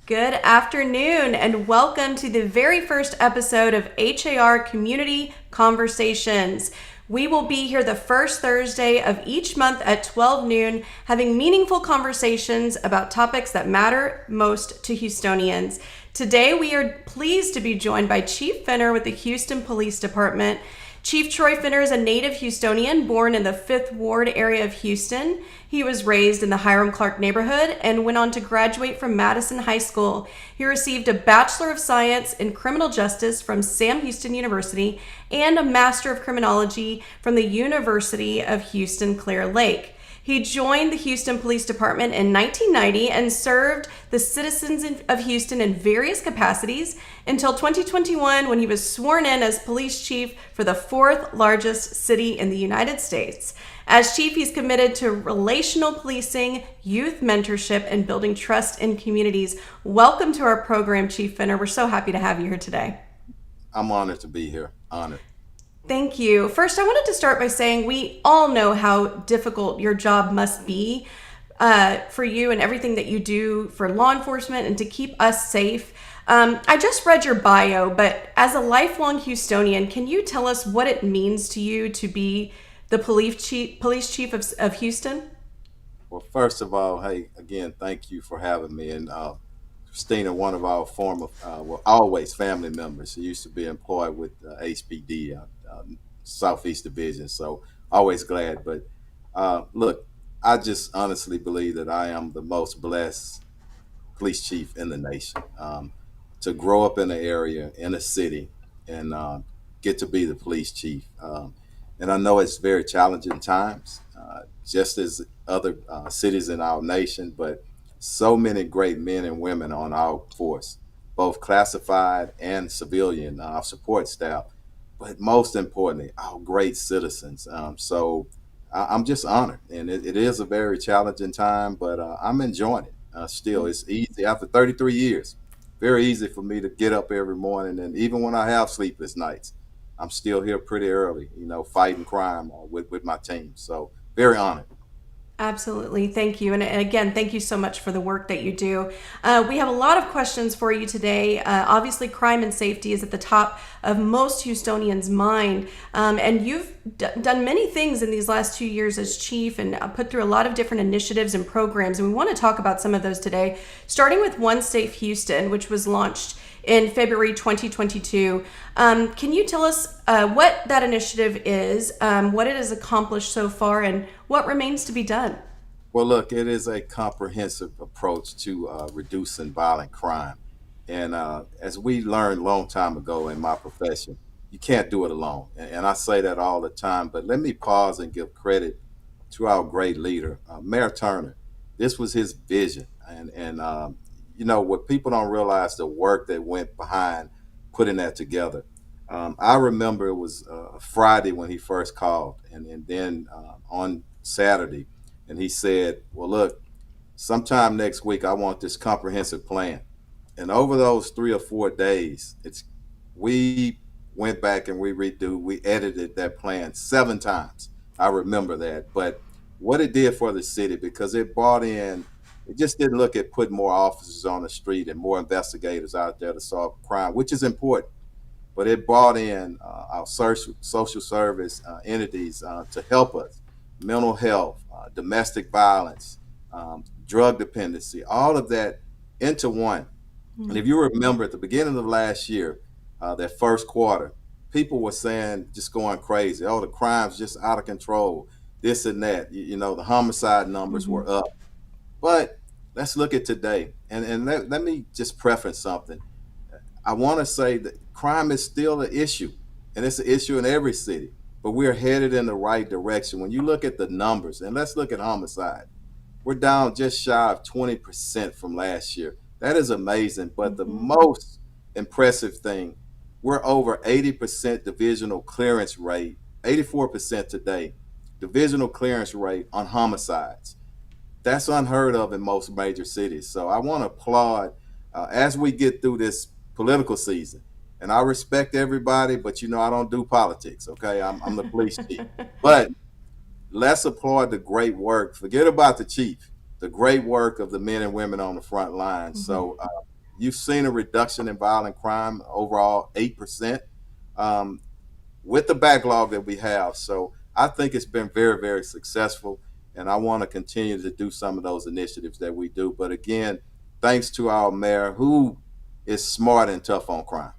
Good afternoon, and welcome to the very first episode of HAR Community Conversations. We will be here the first Thursday of each month at 12 noon, having meaningful conversations about topics that matter most to Houstonians. Today, we are pleased to be joined by Chief Finner with the Houston Police Department. Chief Troy Finner is a native Houstonian born in the 5th Ward area of Houston. He was raised in the Hiram Clark neighborhood and went on to graduate from Madison High School. He received a Bachelor of Science in Criminal Justice from Sam Houston University and a Master of Criminology from the University of Houston Clear Lake. He joined the Houston Police Department in 1990 and served the citizens of Houston in various capacities until 2021 when he was sworn in as police chief for the 4th largest city in the United States. As chief, he's committed to relational policing, youth mentorship, and building trust in communities. Welcome to our program, Chief Finner. We're so happy to have you here today. I'm honored to be here. Honored. Thank you. First, I wanted to start by saying we all know how difficult your job must be for you and everything that you do for law enforcement and to keep us safe. I just read your bio, but as a lifelong Houstonian, can you tell us what it means to you to be the police chief of Houston? Well, first of all, hey, again, thank you for having me. And Christina, one of our former, well, always family members. She used to be employed with HPD, Southeast Division. So always glad. But look, I just honestly believe that I am the most blessed police chief in the nation. To grow up in an area, in a city, and get to be the police chief. And I know it's very challenging times, just as other cities in our nation, but so many great men and women on our force, both classified and civilian, our support staff, but most importantly, our great citizens. I'm just honored, and it is a very challenging time, but I'm enjoying it. Still, it's easy after 33 years. Very easy for me to get up every morning, and even when I have sleepless nights, I'm still here pretty early, fighting crime with my team. So very honored. Absolutely. Thank you. And again, thank you so much for the work that you do. We have a lot of questions for you today. Obviously, crime and safety is at the top of most Houstonians' mind. And you've done many things in these last 2 years as chief and put through a lot of different initiatives and programs. And we want to talk about some of those today, starting with One Safe Houston, which was launched in February 2022. Can you tell us what that initiative is, what it has accomplished so far, and what remains to be done? Well, look, it is a comprehensive approach to reducing violent crime. And as we learned a long time ago in my profession, you can't do it alone. And I say that all the time. But let me pause and give credit to our great leader, Mayor Turner. This was his vision. And what people don't realize the work that went behind putting that together. I remember it was Friday when he first called, and then on Saturday, and he said, "Well, look, sometime next week, I want this comprehensive plan." And over those 3 or 4 days, we went back and we edited that plan 7 times. I remember that. But what it did for the city, because it brought in, it just didn't look at putting more officers on the street and more investigators out there to solve crime, which is important. But it brought in our social service entities to help us, mental health, domestic violence, drug dependency, all of that into one. And if you remember at the beginning of last year, that first quarter, people were saying, just going crazy, oh, the crime's just out of control, this and that. The homicide numbers Mhm. were up. But let's look at today. And let me just preface something. I want to say that crime is still an issue, and it's an issue in every city, but we're headed in the right direction. When you look at the numbers, and let's look at homicide, we're down just shy of 20% from last year. That is amazing. But the Mhm. most impressive thing, we're over 80% divisional clearance rate, 84% today, divisional clearance rate on homicides. That's unheard of in most major cities. So I want to applaud as we get through this political season. And I respect everybody, but I don't do politics. Okay, I'm the police chief. But let's applaud the great work. Forget about the chief. The great work of the men and women on the front lines. Mhm. you've seen a reduction in violent crime overall 8%, um, with the backlog that we have. So I think it's been very, very successful. And I want to continue to do some of those initiatives that we do. But again, thanks to our mayor who is smart and tough on crime.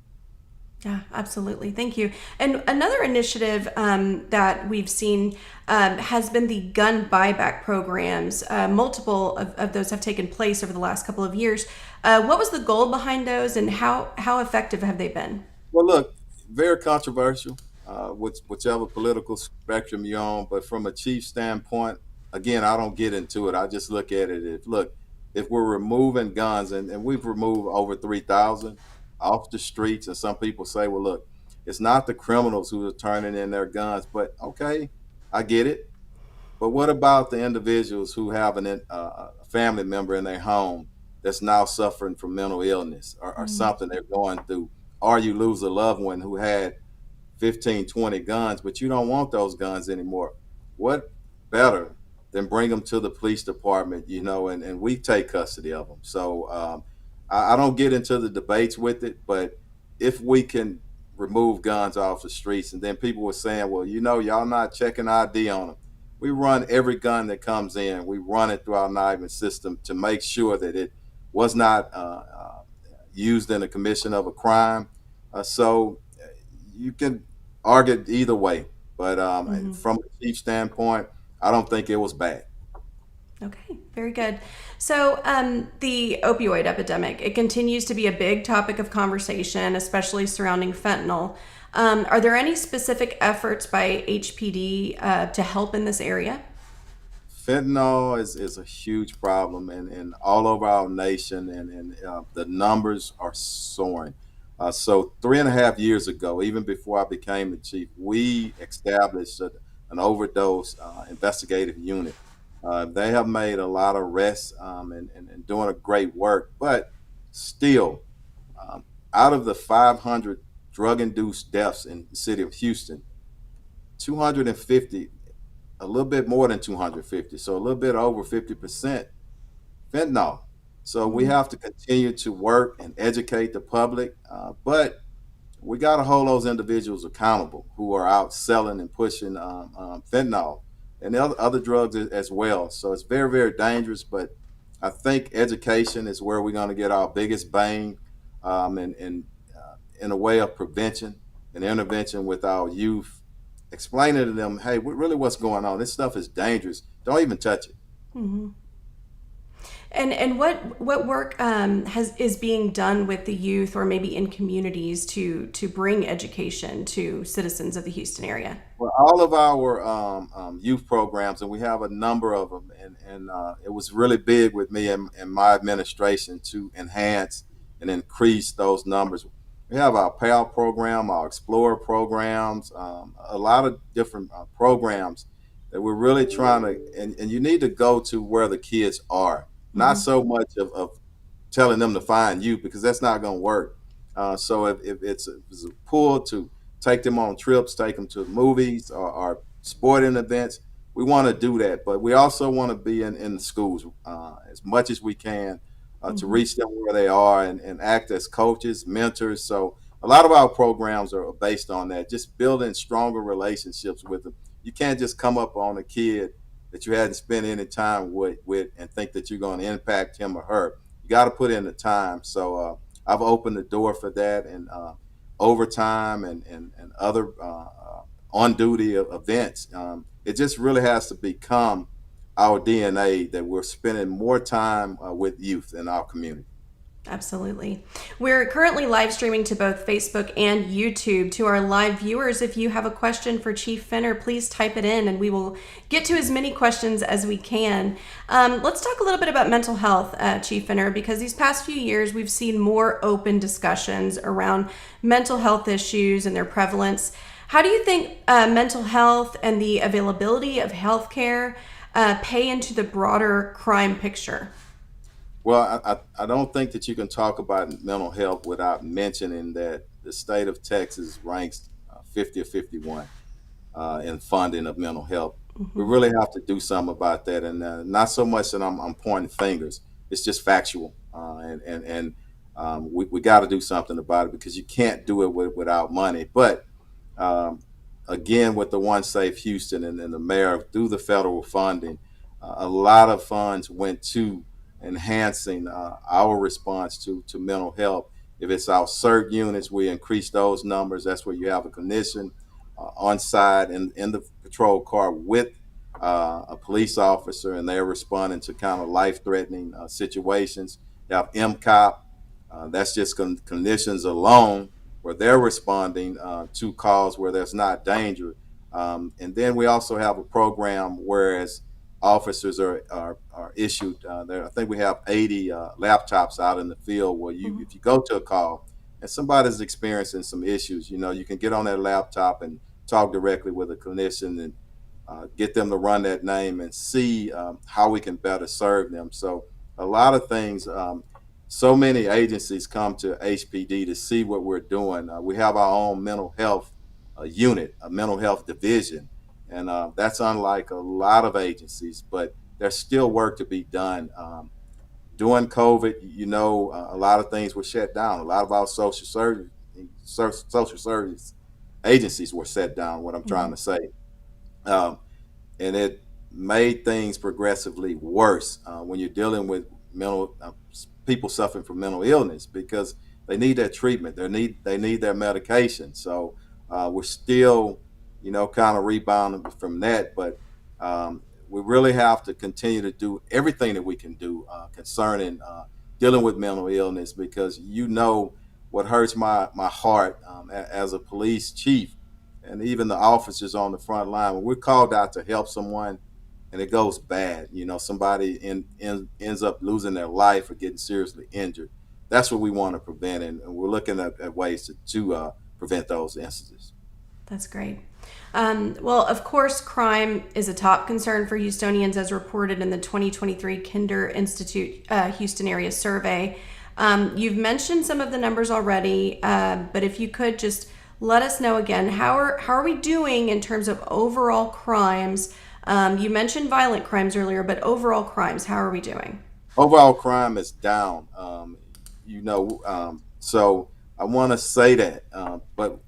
Yeah, absolutely. Thank you. And another initiative that we've seen has been the gun buyback programs. Multiple of those have taken place over the last couple of years. What was the goal behind those, and how effective have they been? Well, look, very controversial, whichever political spectrum you're on. But from a chief standpoint, again, I don't get into it. I just look at it. If we're removing guns, and we've removed over 3,000 off the streets, and some people say, well, look, it's not the criminals who are turning in their guns. But okay, I get it. But what about the individuals who have a family member in their home that's now suffering from mental illness, or something they're going through? Or you lose a loved one who had 15, 20 guns, but you don't want those guns anymore. What better than bring them to the police department, and we take custody of them. So I don't get into the debates with it, but if we can remove guns off the streets, and then people were saying, well, y'all not checking ID on them. We run every gun that comes in. We run it through our NIVAN system to make sure that it was not used in the commission of a crime. So you can argue either way, but from a chief standpoint, I don't think it was bad. Okay, very good. So, the opioid epidemic, it continues to be a big topic of conversation, especially surrounding fentanyl. Are there any specific efforts by HPD to help in this area? Fentanyl is a huge problem and all over our nation, and the numbers are soaring. So 3.5 years ago, even before I became the chief, we established an overdose investigative unit. They have made a lot of arrests, and doing a great work, but still, um, out of the 500 drug-induced deaths in the city of Houston, 250, a little bit more than 250, so a little bit over 50% fentanyl. So we have to continue to work and educate the public, but we got to hold those individuals accountable who are out selling and pushing fentanyl and the other drugs as well. So it's very, very dangerous, but I think education is where we're going to get our biggest bang, and in a way of prevention and intervention with our youth, explaining to them, hey, really what's going on? This stuff is dangerous. Don't even touch it. Hmm. And what work has is being done with the youth, or maybe in communities, to bring education to citizens of the Houston area? Well, all of our youth programs, and we have a number of them, and it was really big with me and my administration to enhance and increase those numbers. We have our PAL program, our Explorer programs, a lot of different programs that we're really trying to, and you need to go to where the kids are, not Hmm. so much of telling them to find you, because that's not going to work. So if it's a pull to take them on trips, take them to movies or sporting events, we want to do that. But we also want to be in the schools as much as we can to Hmm. reach them where they are, and act as coaches, mentors. So a lot of our programs are based on that, just building stronger relationships with them. You can't just come up on a kid that you hadn't spent any time with and think that you're going to impact him or her. You got to put in the time. So I've opened the door for that, and overtime and other on duty events. It just really has to become our DNA that we're spending more time with youth in our community. Absolutely. We're currently live streaming to both Facebook and YouTube. To our live viewers, if you have a question for Chief Fenner, please type it in and we will get to as many questions as we can. Let's talk a little bit about mental health, Chief Fenner, because these past few years we've seen more open discussions around mental health issues and their prevalence. How do you think mental health and the availability of healthcare pay into the broader crime picture? Well, I don't think that you can talk about mental health without mentioning that the state of Texas ranks 50 or 51 in funding of mental health. We Hmm. really have to do something about that, and not so much that I'm pointing fingers. It's just factual, and We got to do something about it because you can't do it without money. But um, again, with the One Safe Houston and the mayor through the federal funding, a lot of funds went to enhancing our response to mental health. If it's our CERT units, we increase those numbers. That's where you have a clinician on site in the patrol car with a police officer, and they're responding to kind of life-threatening situations. You have MCOP, that's just conditions alone where they're responding to calls where there's not danger. And then we also have a program whereas officers are issued, I think we have 80 laptops out in the field where you, Mhm. if you go to a call and somebody's experiencing some issues, you can get on that laptop and talk directly with a clinician and get them to run that name and see how we can better serve them. So a lot of things. So many agencies come to HPD to see what we're doing. We have our own mental health unit, a mental health division, and that's unlike a lot of agencies. But there's still work to be done. During COVID, a lot of things were shut down. A lot of our social service agencies were shut down. What I'm trying Mhm. to say. Um, and it made things progressively worse when you're dealing with mental people suffering from mental illness because they need that treatment. They need their medication. So we're still, kind of rebounding from that, but we really have to continue to do everything that we can do concerning dealing with mental illness because what hurts my heart as a police chief and even the officers on the front line when we're called out to help someone and it goes bad, somebody ends up losing their life or getting seriously injured. That's what we want to prevent, and we're looking at ways to prevent those incidents. That's great. Well, of course, crime is a top concern for Houstonians as reported in the 2023 Kinder Institute Houston area survey. You've mentioned some of the numbers already, but if you could just let us know again, how are we doing in terms of overall crimes? You mentioned violent crimes earlier, but overall crimes, how are we doing? Overall crime is down, so I want to say that, but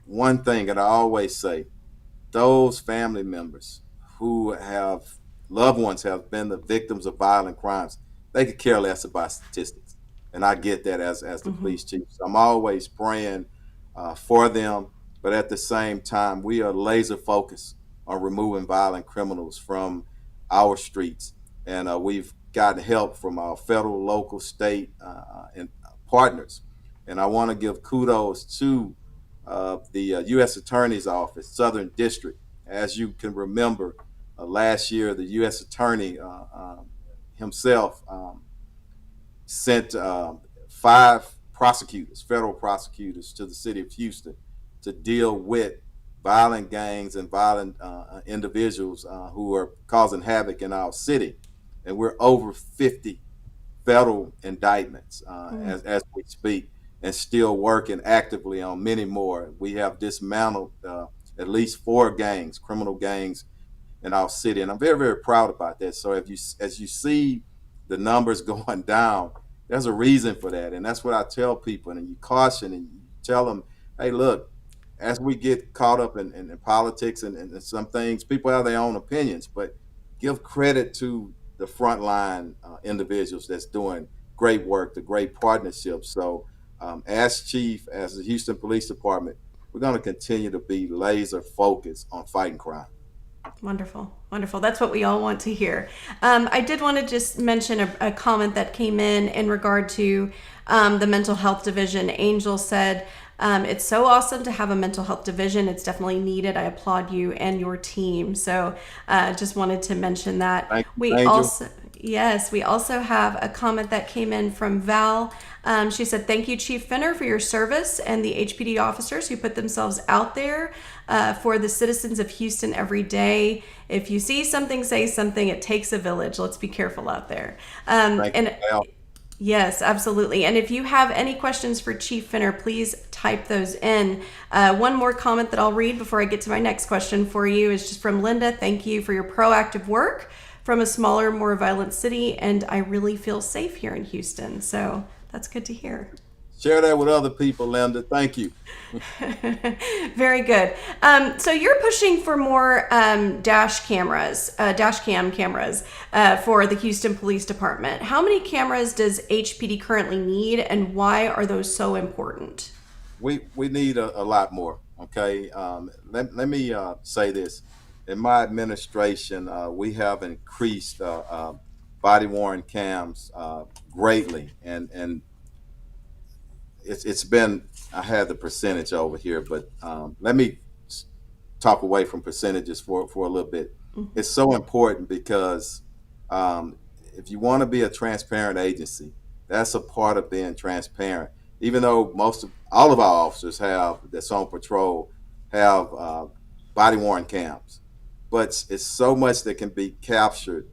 one thing that I always say those family members who have loved ones have been the victims of violent crimes, they could care less about statistics. And I get that as the Mm-hmm. police chief. So I'm always praying for them. But at the same time, we are laser focused on removing violent criminals from our streets. And we've gotten help from our federal, local, state, and partners. And I want to give kudos to the U.S. Attorney's Office, Southern District. As you can remember, last year the U.S. Attorney himself sent 5 prosecutors, federal prosecutors, to the city of Houston to deal with violent gangs and violent individuals who are causing havoc in our city. And we're over 50 federal indictments as we speak, and still working actively on many more. We have dismantled at least 4 gangs, criminal gangs in our city, and I'm very, very proud about that. So as you see the numbers going down, there's a reason for that, and that's what I tell people. And you caution and you tell them, hey, look, as we get caught up in politics and some things, people have their own opinions, but give credit to the frontline individuals that's doing great work, the great partnerships. So, as chief, as the Houston Police Department, we're going to continue to be laser focused on fighting crime. Wonderful. Wonderful. That's what we all want to hear. I did want to just mention a comment that came in regard to the mental health division. Angel said, it's so awesome to have a mental health division. It's definitely needed. I applaud you and your team. So just wanted to mention that. Thank you, We Angel. also, yes, we also have a comment that came in from Val. She said, thank you, Chief Finner, for your service and the HPD officers who put themselves out there for the citizens of Houston every day. If you see something, say something. It takes a village. Let's be careful out there. Thank And you, Val. yes, absolutely. And if you have any questions for Chief Finner, please type those in. One more comment that I'll read before I get to my next question for you is just from Linda. Thank you for your proactive work from a smaller, more violent city, and I really feel safe here in Houston. So that's good to hear. Share that with other people, Linda. Thank you. Very good. So you're pushing for more dash cam cameras for the Houston Police Department. How many cameras does HPD currently need, and why are those so important? We need a lot more. Okay, let me say this. In my administration, we have increased body worn cams greatly, and it's been, I had the percentage over here, but let me talk away from percentages for a little bit. It's so important because um, if you want to be a transparent agency, that's a part of being transparent. Even though most of all of our officers have that's on patrol have body worn cams, but it's so much that can be captured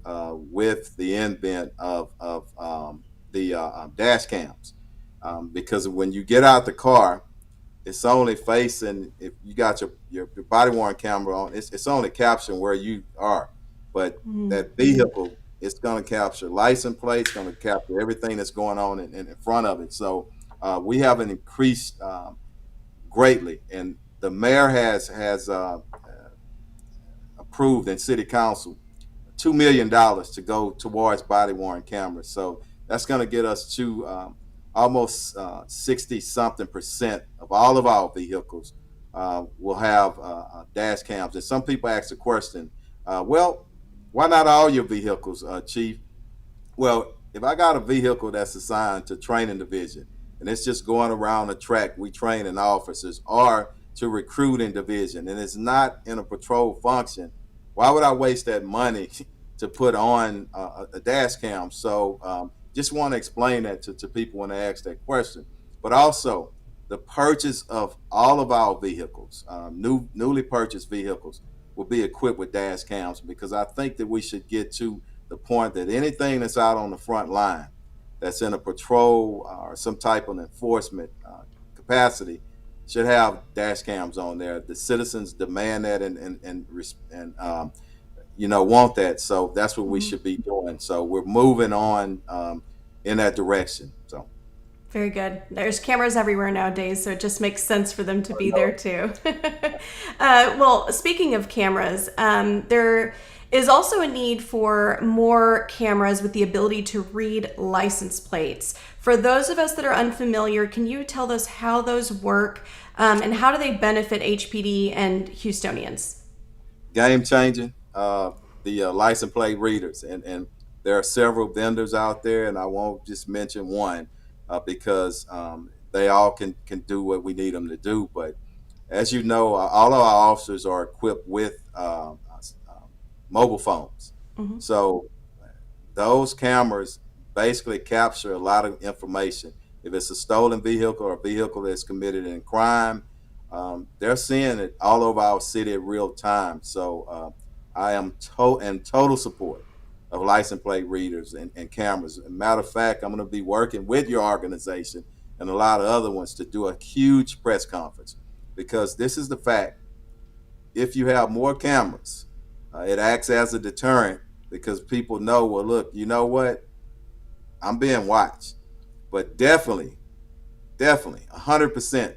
with the invent of the dash cams, because when you get out the car, it's only facing, if you got your body worn camera on, it's only capturing where you are. But that vehicle, it's going to capture license plates, going to capture everything that's going on in front of it. So we have an increased greatly, and the mayor has approved in city council $2 million to go towards body worn cameras. So that's going to get us to almost 60 something percent of all of our vehicles will have dash cams. And some people ask the question, well, why not all your vehicles, Chief? Well, if I got a vehicle that's assigned to training division and it's just going around the track, we training officers, or to recruiting division, and it's not in a patrol function, why would I waste that money to put on a dash cam? So just want to explain that to people when they ask that question. But also, the purchase of all of our vehicles, newly purchased vehicles, will be equipped with dash cams, because I think that we should get to the point that anything that's out on the front line, that's in a patrol or some type of enforcement capacity, should have dash cams on there. The citizens demand that and want that. So that's what we should be doing. So we're moving on in that direction. So Very good. There's cameras everywhere nowadays, so it just makes sense for them to I be there know. too. Well, speaking of cameras, there is also a need for more cameras with the ability to read license plates. For those of us that are unfamiliar, can you tell us how those work, and how do they benefit HPD and Houstonians? Game changing. The license plate readers, and there are several vendors out there, and I won't just mention one because they all can do what we need them to do. But as you know, all of our officers are equipped with mobile phones. Hmm. So those cameras basically capture a lot of information. If it's a stolen vehicle or a vehicle that's committed in crime, they're seeing it all over our city in real time. So I am in total support of license plate readers and cameras. As a matter of fact, I'm going to be working with your organization and a lot of other ones to do a huge press conference, because this is the fact. If you have more cameras, it acts as a deterrent, because people know, well, look, you know what? I'm being watched. But definitely, 100%,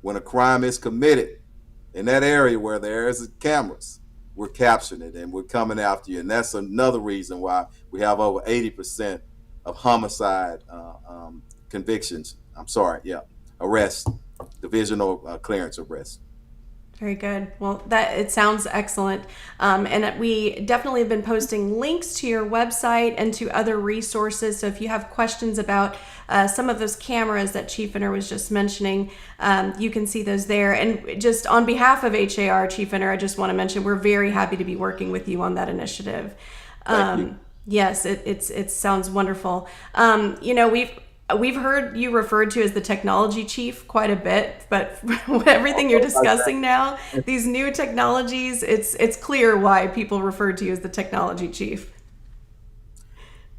when a crime is committed in that area where there is cameras, we're capturing it and we're coming after you. And that's another reason why we have over 80% of homicide convictions. I'm sorry, yeah, arrests, divisional clearance arrests. Very good. Well, that it sounds excellent, and we definitely have been posting links to your website and to other resources. So if you have questions about some of those cameras that Chief Inner was just mentioning, you can see those there. And just on behalf of HAR, Chief Inner, I just want to mention we're very happy to be working with you on that initiative. Thank you. Yes, it sounds wonderful. We've heard you referred to as the technology chief quite a bit, but everything you're discussing now, these new technologies, it's clear why people refer to you as the technology chief.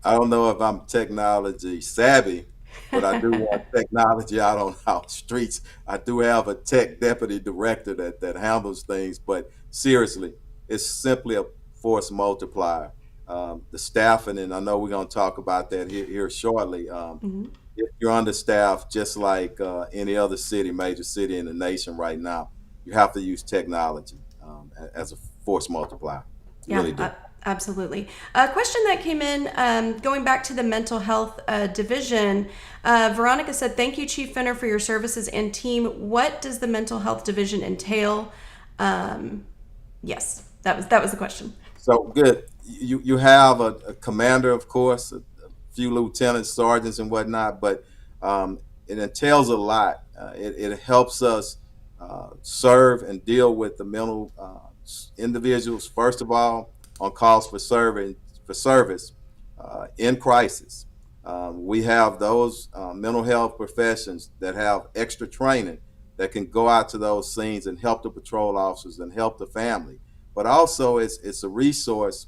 I don't know if I'm technology savvy, but I do want technology out on our streets. I do have a tech deputy director that handles things, but seriously, it's simply a force multiplier. the staffing, and I know we're going to talk about that here shortly. Mhm. If you're understaffed, just like any other city, major city in the nation right now, you have to use technology as a force multiplier. You Yeah, really do. absolutely. A question that came in, going back to the mental health division. Veronica said, "Thank you, Chief Fenner, for your services and team. What does the mental health division entail?" Um, yes, that was the question. So good. You have a commander, of course, a few lieutenants, sergeants, and whatnot, but it entails a lot. It helps us serve and deal with the mental individuals first of all on calls for service in crisis. We have those mental health professions that have extra training that can go out to those scenes and help the patrol officers and help the family, but also it's a resource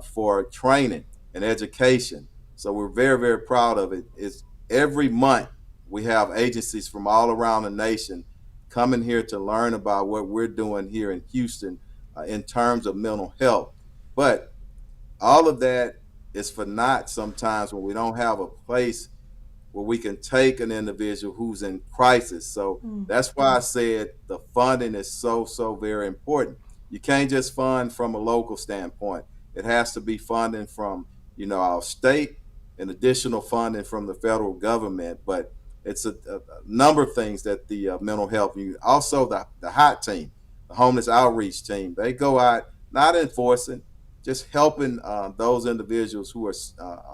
for training and education. So we're very, very proud of it. It's every month we have agencies from all around the nation coming here to learn about what we're doing here in Houston in terms of mental health. But all of that is for naught sometimes when we don't have a place where we can take an individual who's in crisis. So that's why I said the funding is so very important. You can't just fund from a local standpoint. It has to be funding from our state and additional funding from the federal government. But it's a number of things that the mental health unit, also the hot team, the homeless outreach team, they go out not enforcing, just helping those individuals who are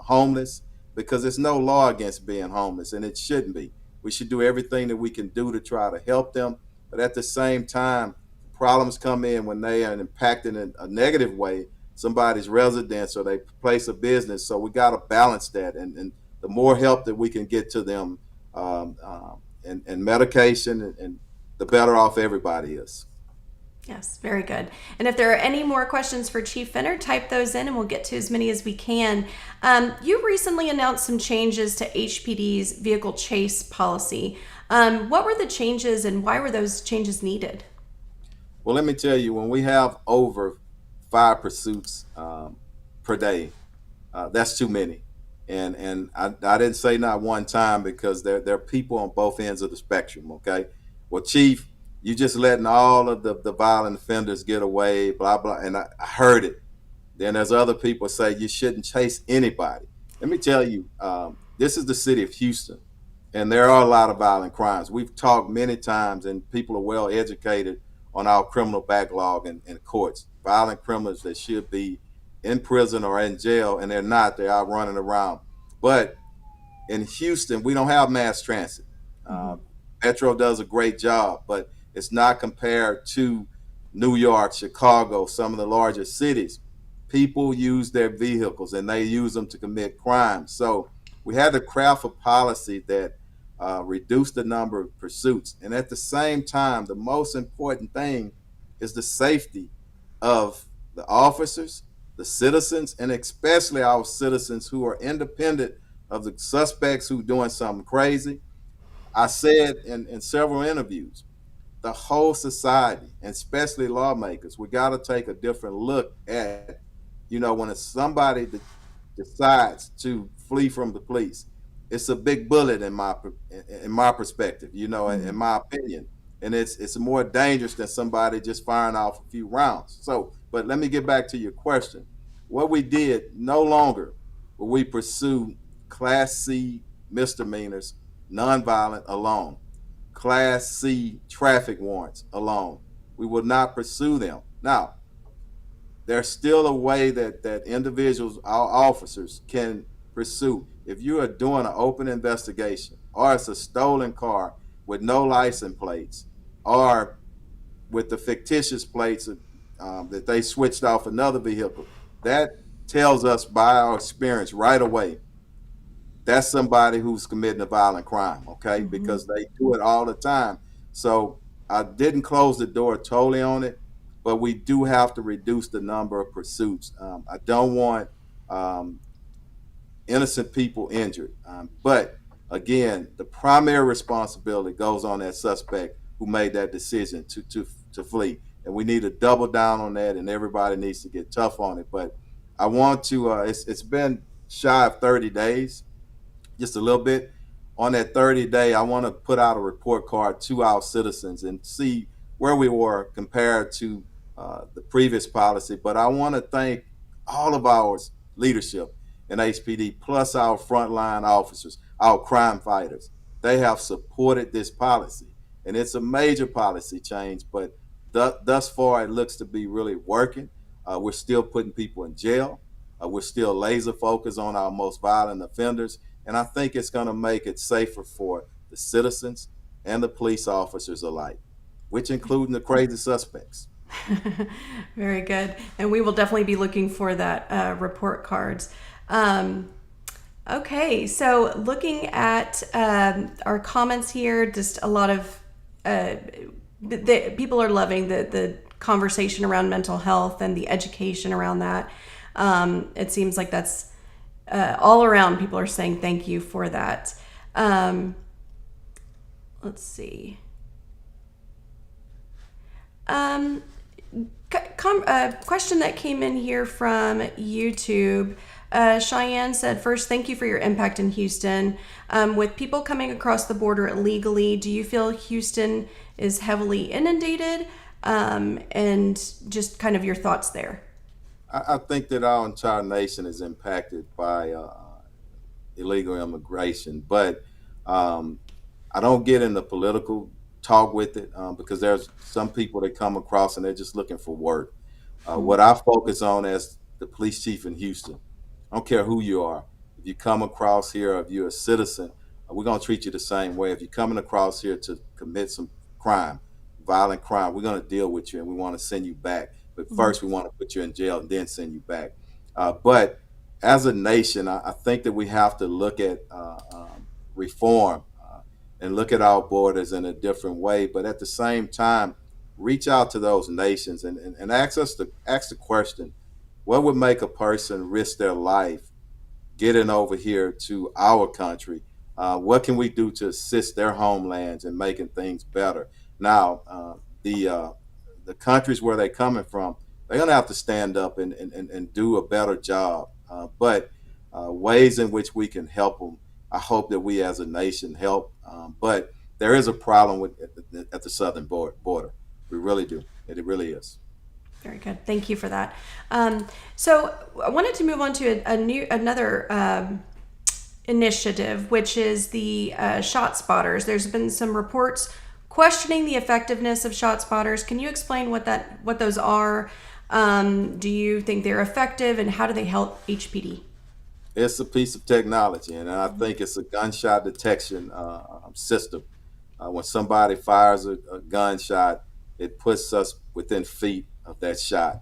homeless, because there's no law against being homeless, and it shouldn't be. We should do everything that we can do to try to help them, but at the same time, problems come in when they are impacted in a negative way somebody's residence or they place a business. So we got to balance that, and the more help that we can get to them, and medication, and the better off everybody is. Yes, very good. And if there are any more questions for Chief Fenner, type those in and we'll get to as many as we can. You recently announced some changes to HPD's vehicle chase policy. What were the changes and why were those changes needed? Well, let me tell you, when we have over 5 pursuits per day, that's too many. And I didn't say not one time, because there are people on both ends of the spectrum. Okay, well, Chief, you just letting all of the violent offenders get away, blah blah. And I heard it. Then there's other people say you shouldn't chase anybody. Let me tell you, this is the city of Houston, and there are a lot of violent crimes. We've talked many times, and people are well educated on our criminal backlog in courts. Violent criminals that should be in prison or in jail, and they're not. They're out running around. But in Houston, we don't have mass transit. Mm-hmm. Uh, Metro does a great job, but it's not compared to New York, Chicago, some of the larger cities. People use their vehicles and they use them to commit crimes. So we had to craft a policy that reduced the number of pursuits. And at the same time, the most important thing is the safety of the officers, the citizens, and especially our citizens who are independent of the suspects who doing something crazy. I said in several interviews, the whole society, and especially lawmakers, we got to take a different look at, when it's somebody that decides to flee from the police, it's a big bullet in my perspective, in my opinion, and it's more dangerous than somebody just firing off a few rounds. So, but let me get back to your question. What we did, no longer will we pursue Class C misdemeanors, nonviolent alone. Class C traffic warrants alone. We will not pursue them. Now, there's still a way that individuals, our officers, can pursue. If you are doing an open investigation, or it's a stolen car with no license plates, or with the fictitious plates that they switched off another vehicle, that tells us by our experience right away that's somebody who's committing a violent crime, okay? Mm-hmm. Because they do it all the time. So I didn't close the door totally on it, but we do have to reduce the number of pursuits. I don't want um, innocent people injured. But again, the primary responsibility goes on that suspect who made that decision to flee. And we need to double down on that, and everybody needs to get tough on it. But I want to. It's been shy of 30 days, just a little bit. On that 30 day, I want to put out a report card to our citizens and see where we were compared to the previous policy. But I want to thank all of our leadership in HPD, plus our frontline officers, our crime fighters. They have supported this policy, and it's a major policy change. But thus far, it looks to be really working. We're still putting people in jail. We're still laser focused on our most violent offenders, and I think it's going to make it safer for the citizens and the police officers alike, which including the crazy suspects. Very good. And we will definitely be looking for that report cards. Um, okay, so looking at our comments here, just a lot of people are loving the conversation around mental health and the education around that. It seems like that's all around. People are saying thank you for that. Let's see. Question that came in here from YouTube. Cheyenne said, first, thank you for your impact in Houston. With people coming across the border illegally, do you feel Houston is heavily inundated? And just kind of your thoughts there. I think that our entire nation is impacted by illegal immigration, but um, I don't get in the political talk with it because there's some people that come across and they're just looking for work. What I focus on as the police chief in Houston, I don't care who you are. If you come across here, if you're a citizen, we're going to treat you the same way. If you're coming across here to commit some crime, violent crime, we're going to deal with you and we want to send you back. But Mhm. first, we want to put you in jail and then send you back. But as a nation, I think that we have to look at reform and look at our borders in a different way. But at the same time, reach out to those nations and ask the question: what would make a person risk their life getting over here to our country? What can we do to assist their homelands in making things better? Now, the countries where they're coming from, they're going to have to stand up and do a better job. But ways in which we can help them, I hope that we as a nation help. But there is a problem with at the southern border. We really do. It really is. Very good. Thank you for that. So I wanted to move on to another initiative, which is the shot spotters. There's been some reports questioning the effectiveness of shot spotters. Can you explain what those are? Do you think they're effective, and how do they help HPD? It's a piece of technology, and I think it's a gunshot detection system. When somebody fires a gunshot, it puts us within feet of that shot.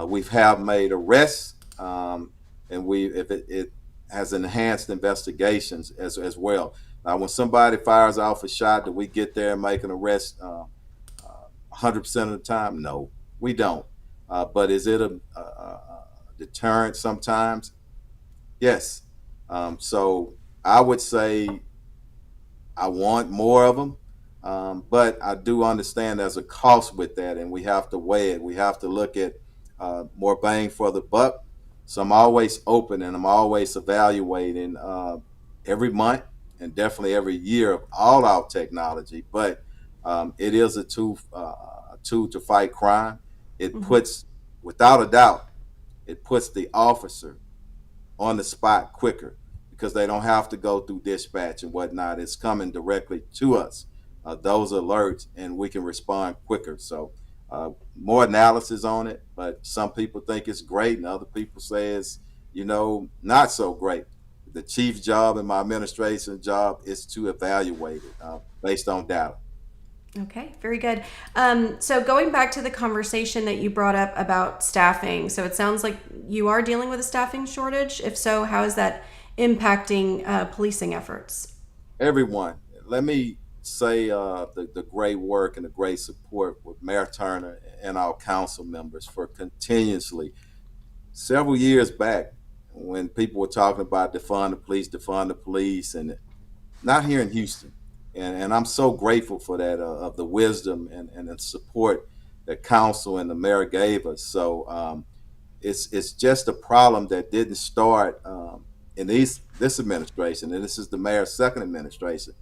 We have made arrests, and we if it has enhanced investigations as well. Now, when somebody fires off a shot, do we get there and make an arrest 100% of the time? No, we don't. But is it a deterrent sometimes? Yes. So I would say I want more of them, but I do understand there's a cost with that, and we have to weigh it. We have to look at more bang for the buck. So I'm always open, and I'm always evaluating every month and definitely every year of all our technology. But it is a tool to fight crime. It Mhm. puts, without a doubt, it puts the officer on the spot quicker because they don't have to go through dispatch and whatnot. It's coming directly to us, those alerts, and we can respond quicker. So, more analysis on it, but some people think it's great, and other people say it's, not so great. The chief's job and my administration job is to evaluate it based on data. Okay, very good. So going back to the conversation that you brought up about staffing, so it sounds like you are dealing with a staffing shortage. If so, how is that impacting policing efforts? Everyone, let me say the great work and the great support with Mayor Turner and our council members for continuously, several years back, when people were talking about defund the police, and not here in Houston. And I'm so grateful for that, of the wisdom and the support that council and the mayor gave us. So it's just a problem that didn't start in this administration, and this is the mayor's second administration.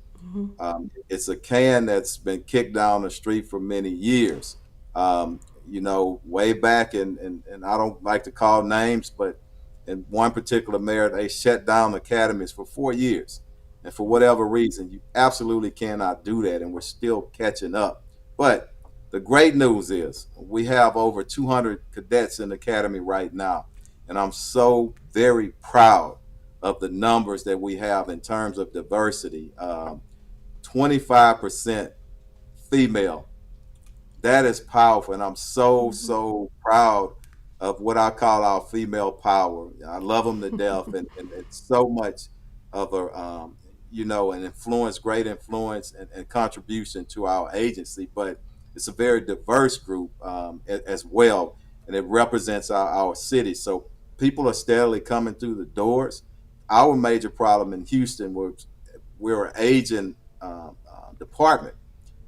It's a can that's been kicked down the street for many years. Way back, and I don't like to call names, but in one particular mayor, they shut down academies for 4 years. And for whatever reason, you absolutely cannot do that, and we're still catching up. But the great news is we have over 200 cadets in the academy right now, and I'm so very proud of the numbers that we have in terms of diversity. 25% female. That is powerful, and I'm Mhm. so proud of what I call our female power. I love them to death, and so much of an influence, great influence, and contribution to our agency. But it's a very diverse group as well, and it represents our city. So people are steadily coming through the doors. Our major problem in Houston was we're an aging department.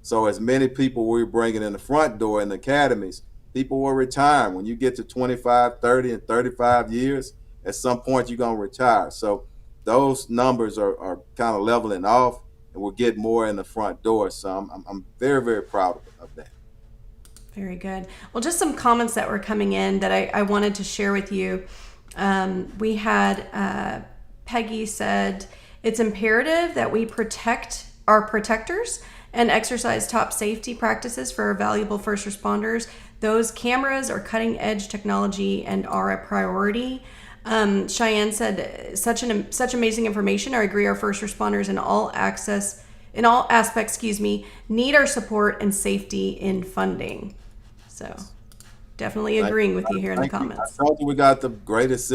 So as many people we're bringing in the front door in the academies, people will retire. When you get to 25, 30, and 35 years, at some point you're going to retire. So those numbers are kind of leveling off, and we'll get more in the front door. So I'm very, very proud of that. Very good. Well, just some comments that were coming in that I wanted to share with you. We had Peggy said, it's imperative that we protect our protectors and exercise top safety practices for our valuable first responders. Those cameras are cutting edge technology and are a priority. Cheyenne said, such amazing information. I agree. Our first responders in all aspects, need our support and safety in funding. So definitely Thank agreeing with you here in the Thank you. comments. I told you we got the greatest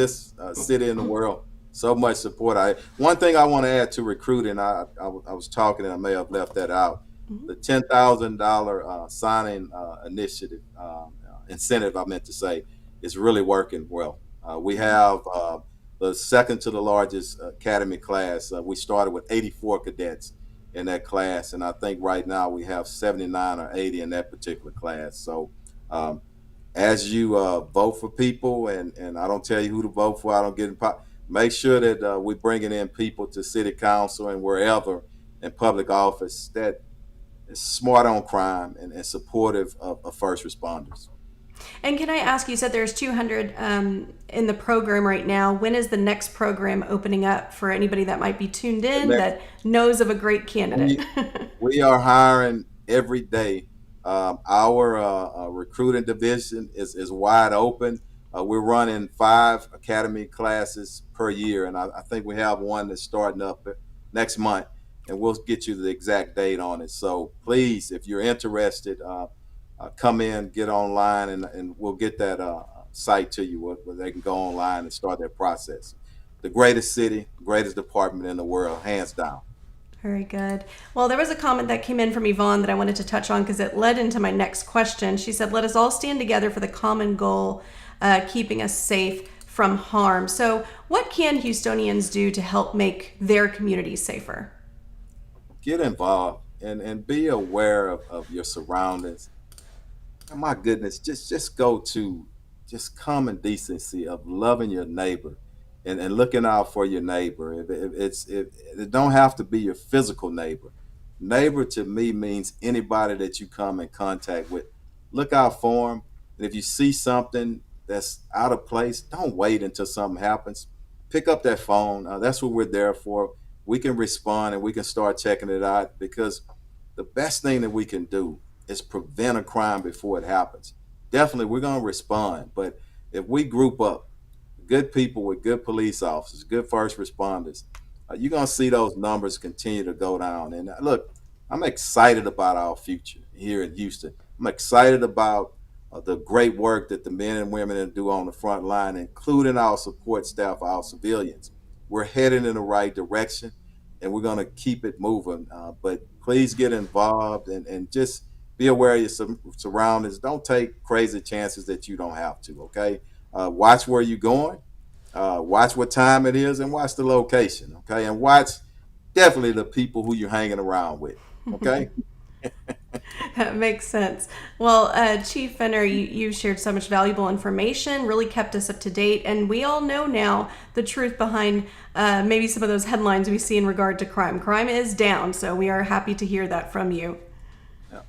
city in the world. So much support. One thing I want to add to recruiting. I was talking and I may have left that out. Mhm. The $10,000 signing initiative incentive, I meant to say, is really working well. We have the second to the largest academy class. We started with 84 cadets in that class, and I think right now we have 79 or 80 in that particular class. So um, as you vote for people, and I don't tell you who to vote for, I don't get in make sure that we're bringing in people to city council and wherever in public office that is smart on crime and supportive of first responders. And can I ask, you said there's 200 in the program right now. When is the next program opening up for anybody that might be tuned The in next that knows of a great candidate? we we are hiring every day. Our recruiting division is wide open. We're running 5 academy classes per year, and I think we have one that's starting up next month, and we'll get you the exact date on it. So please, if you're interested, come in, get online, and we'll get that site to you where they can go online and start their process. The greatest city, greatest department in the world, hands down. Very good. Well, there was a comment that came in from Yvonne that I wanted to touch on because it led into my next question. She said, let us all stand together for the common goal, keeping us safe from harm. So, what can Houstonians do to help make their communities safer? Get involved and be aware of your surroundings. And my goodness, just go to just common decency of loving your neighbor and looking out for your neighbor. If it don't have to be your physical neighbor. Neighbor to me means anybody that you come in contact with. Look out for them. And if you see something that's out of place, don't wait until something happens. Pick up that phone. That's what we're there for. We can respond and we can start checking it out because the best thing that we can do is prevent a crime before it happens. Definitely, we're going to respond, but if we group up good people with good police officers, good first responders, you're going to see those numbers continue to go down. And look, I'm excited about our future here in Houston. I'm excited about the great work that the men and women do on the front line, including our support staff, our civilians. We're heading in the right direction, and we're going to keep it moving. But please get involved and just be aware of your surroundings. Don't take crazy chances that you don't have to. Okay, watch where you're going, watch what time it is, and watch the location. Okay, and watch definitely the people who you're hanging around with. Okay. That makes sense. Well, Chief Fenner, you shared so much valuable information, really kept us up to date, and we all know now the truth behind maybe some of those headlines we see in regard to crime. Crime is down, so we are happy to hear that from you. Yeah.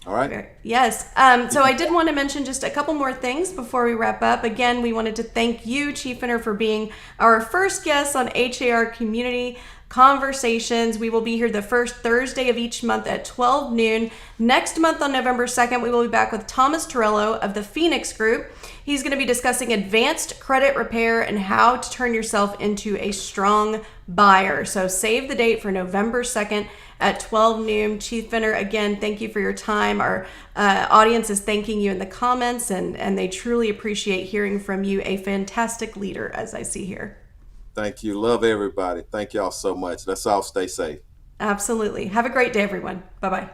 All right. Yes. So I did want to mention just a couple more things before we wrap up. Again, we wanted to thank you, Chief Finner, for being our first guest on HAR Community Conversations. We will be here the first Thursday of each month at 12 noon. Next month on November 2nd, we will be back with Thomas Torello of the Phoenix Group. He's going to be discussing advanced credit repair and how to turn yourself into a strong buyer. So save the date for November 2nd at 12 noon. Chief Finner, again, thank you for your time. Our audience is thanking you in the comments, and they truly appreciate hearing from you, a fantastic leader, as I see here. Thank you. Love everybody. Thank y'all so much. Let's all stay safe. Absolutely. Have a great day, everyone. Bye-bye.